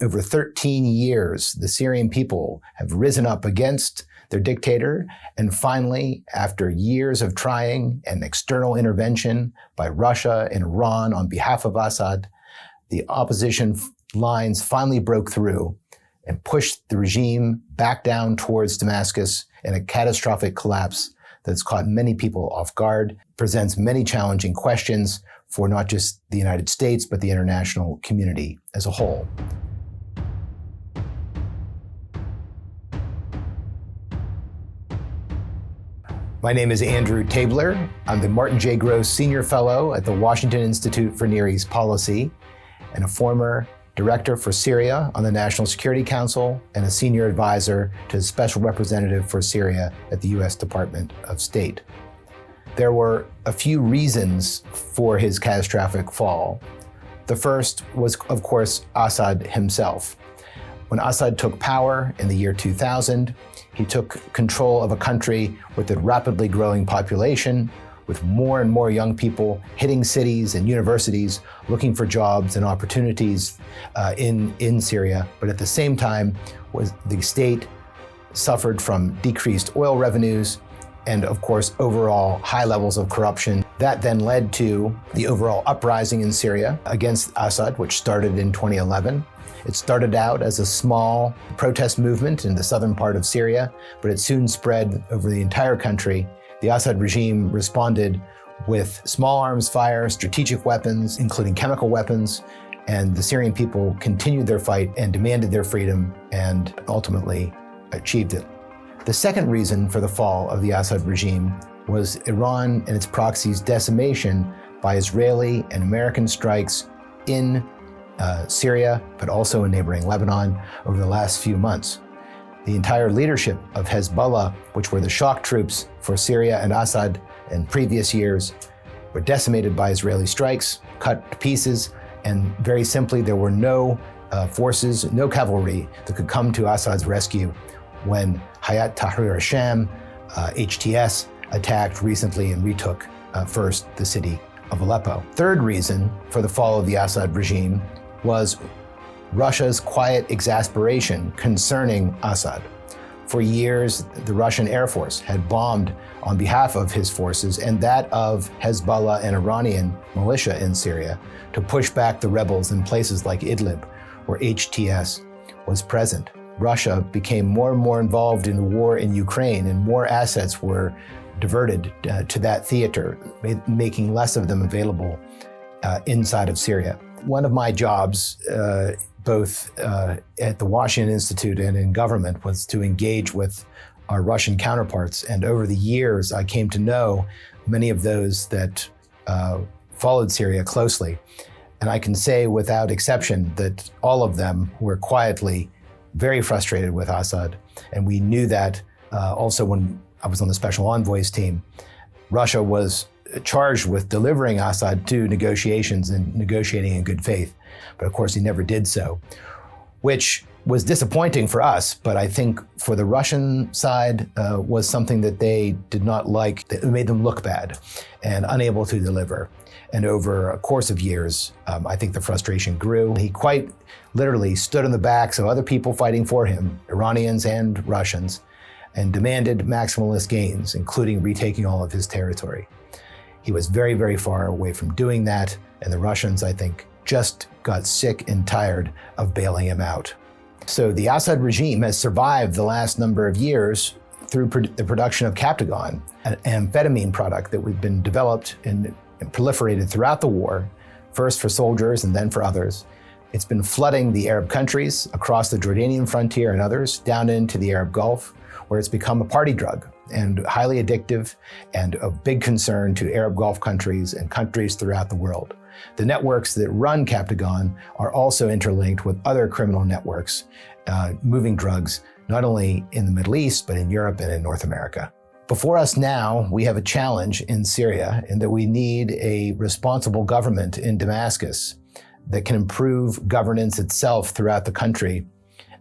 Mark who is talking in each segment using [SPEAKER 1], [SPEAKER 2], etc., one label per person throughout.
[SPEAKER 1] Over 13 years, the Syrian people have risen up against their dictator, and finally, after years of trying and external intervention by Russia and Iran on behalf of Assad, the opposition lines finally broke through and pushed the regime back down towards Damascus in a catastrophic collapse that's caught many people off guard, presents many challenging questions for not just the United States, but the international community as a whole. My name is Andrew Tabler. I'm the Martin J. Gross Senior Fellow at the Washington Institute for Near East Policy and a former Director for Syria on the National Security Council and a Senior Advisor to the Special Representative for Syria at the U.S. Department of State. There were a few reasons for his catastrophic fall. The first was, of course, Assad himself. When Assad took power in the year 2000, he took control of a country with a rapidly growing population, with more and more young people hitting cities and universities, looking for jobs and opportunities in Syria. But at the same time, the state suffered from decreased oil revenues and, of course, overall high levels of corruption. That then led to the overall uprising in Syria against Assad, which started in 2011. It started out as a small protest movement in the southern part of Syria, but it soon spread over the entire country. The Assad regime responded with small arms fire, strategic weapons, including chemical weapons, and the Syrian people continued their fight and demanded their freedom and ultimately achieved it. The second reason for the fall of the Assad regime was Iran and its proxies' decimation by Israeli and American strikes in Syria, but also in neighboring Lebanon over the last few months. The entire leadership of Hezbollah, which were the shock troops for Syria and Assad in previous years, were decimated by Israeli strikes, cut to pieces, and very simply, there were no forces, no cavalry that could come to Assad's rescue when Hayat Tahrir al-Sham, HTS, attacked recently and retook first the city of Aleppo. Third reason for the fall of the Assad regime was Russia's quiet exasperation concerning Assad. For years, the Russian Air Force had bombed on behalf of his forces and that of Hezbollah and Iranian militia in Syria to push back the rebels in places like Idlib, where HTS was present. Russia became more and more involved in the war in Ukraine, and more assets were diverted to that theater, making less of them available inside of Syria. One of my jobs, both at the Washington Institute and in government, was to engage with our Russian counterparts. And over the years, I came to know many of those that followed Syria closely. And I can say without exception that all of them were quietly very frustrated with Assad. And we knew that also when I was on the Special Envoy's team. Russia was charged with delivering Assad to negotiations and negotiating in good faith. But of course, he never did so, which was disappointing for us. But I think for the Russian side was something that they did not like. It made them look bad and unable to deliver. And over a course of years, I think the frustration grew. He quite literally stood on the backs of other people fighting for him, Iranians and Russians, and demanded maximalist gains, including retaking all of his territory. He was very, very far away from doing that, and the Russians, I think, just got sick and tired of bailing him out. So the Assad regime has survived the last number of years through the production of Captagon, an amphetamine product that had been developed and proliferated throughout the war, first for soldiers and then for others. It's been flooding the Arab countries across the Jordanian frontier and others down into the Arab Gulf, where it's become a party drug and highly addictive and of big concern to Arab Gulf countries and countries throughout the world. The networks that run Captagon are also interlinked with other criminal networks moving drugs, not only in the Middle East, but in Europe and in North America. Before us now, we have a challenge in Syria in that we need a responsible government in Damascus that can improve governance itself throughout the country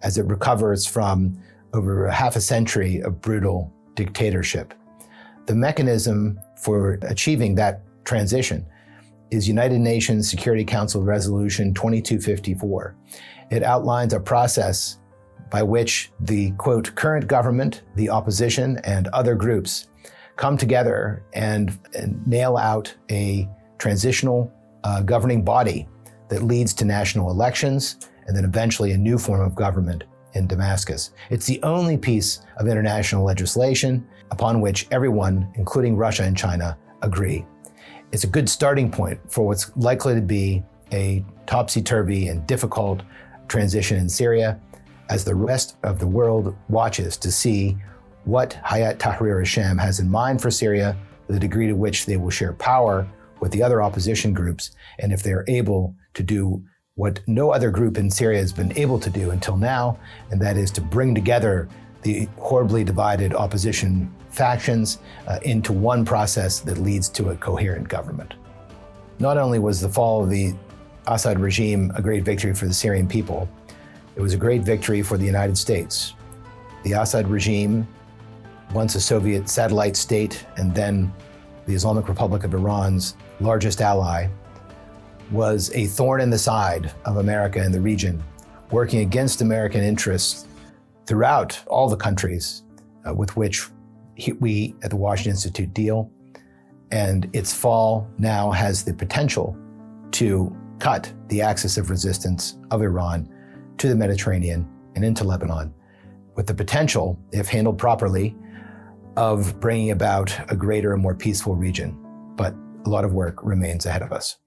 [SPEAKER 1] as it recovers from over half a century of brutal dictatorship. The mechanism for achieving that transition is United Nations Security Council Resolution 2254. It outlines a process by which the, quote, current government, the opposition, and other groups come together and nail out a transitional governing body that leads to national elections and then eventually a new form of government in Damascus. It's the only piece of international legislation upon which everyone, including Russia and China, agree. It's a good starting point for what's likely to be a topsy-turvy and difficult transition in Syria as the rest of the world watches to see what Hayat Tahrir al-Sham has in mind for Syria, the degree to which they will share power with the other opposition groups, and if they're able to do what no other group in Syria has been able to do until now, and that is to bring together the horribly divided opposition factions into one process that leads to a coherent government. Not only was the fall of the Assad regime a great victory for the Syrian people, it was a great victory for the United States. The Assad regime, once a Soviet satellite state and then the Islamic Republic of Iran's largest ally, was a thorn in the side of America and the region, working against American interests throughout all the countries with which we at the Washington Institute deal. And its fall now has the potential to cut the axis of resistance of Iran to the Mediterranean and into Lebanon, with the potential, if handled properly, of bringing about a greater and more peaceful region. But a lot of work remains ahead of us.